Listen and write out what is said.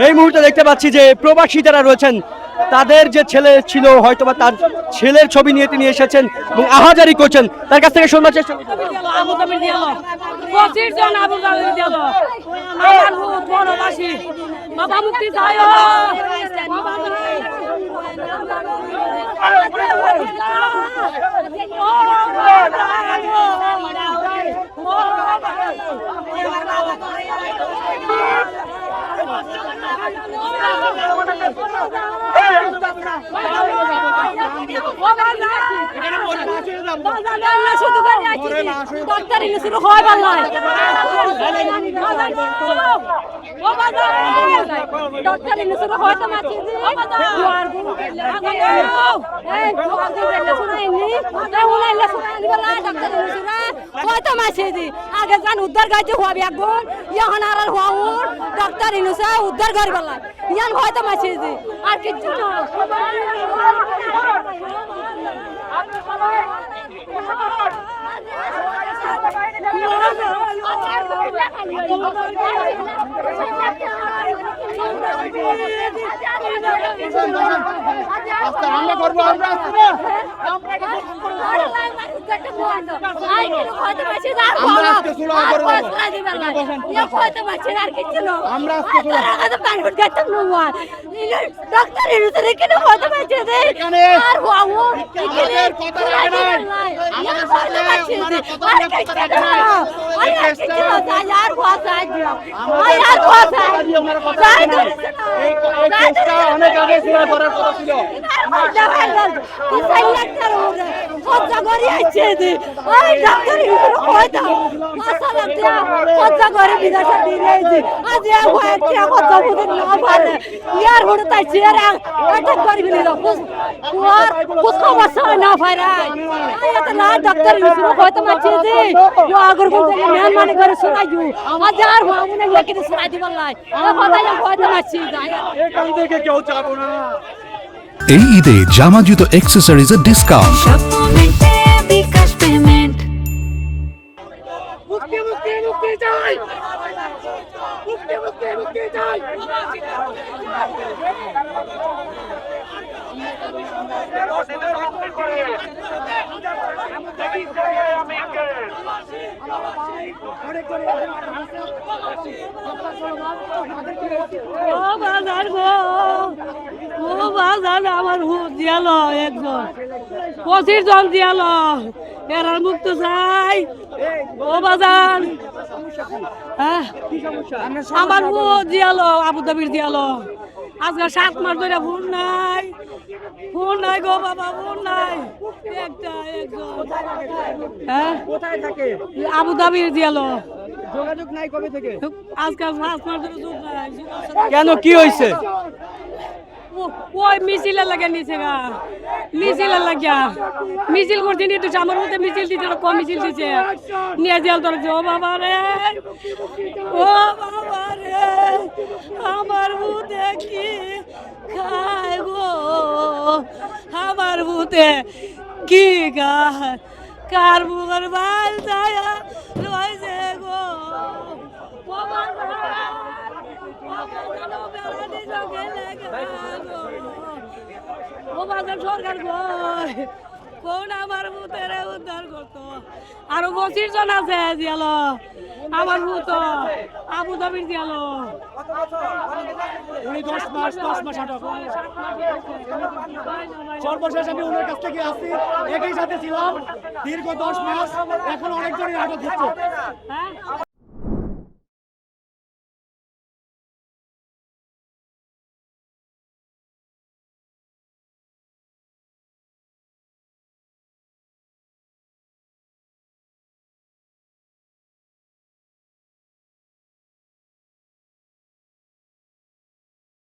এই মুহূর্তে দেখতে পাচ্ছি যে প্রবাসী যারা রয়েছেন তাদের যে ছেলে ছিল হয়তোবা তার ছেলের ছবি নিয়ে তিনি এসেছেন এবং আহাজারি করছেন, তার কাছ থেকে শোনার চেষ্টা করছি। বাবা মুক্তি চাই আগে যান উদ্ধার গাইতে হওয়া একগুণ ইয়ান আর হওয়া ডাক্তার ইনুসা উদ্ধার করি বললাম ইয়ান হয়তো মাছি আর কিছু না আমরা করবো আমরা অনেক আগে করার কথা ছিল এই ঈদে জামা জুতো অ্যাক্সেসরিজের ডিসকাউন্ট। আমার দিয়াল একজন 25 জন দিয়াল এরার মুক্ত চাই ও বাজান আমার দিয়াল আবুধাবির দিয়াল আজকে 7 মাস ধরে ফোন নাই গো বাবা ফোন নাই একটা একজন কোথায় থাকে? আবুধাবির দিয়াল যোগাযোগ নাই কবে থেকে? আজকে 5 মাস ধরে যোগ নাই কেন কি হয়েছে? ওই মিছিলে লাগে নিছে গা মিছিলে লাগিয়া মিছিল করতে নিয়ে তো আমার মধ্যে মিছিল দিতে কম মিছিল দিছে নিয়ে জেল ধরেছে ও বাবা রে আমার বুতে কি খায় গো আমার বুতে কি খায় কার বুকের বাল ছায়া রয়েছে গো ও বাবা ও বাজার সরকার কোন আমার ভূতের উদ্ধার করতো আরো 25 জন আছে দিয়াল আমার ভূত আবুধাবির দিয়াল 10 মাস আটক। সর্বশেষ আমি ওনার কাছ থেকে আসছি, একই সাথে ছিলাম দীর্ঘ 10 মাস, এখন অনেকজনই আটক হচ্ছে।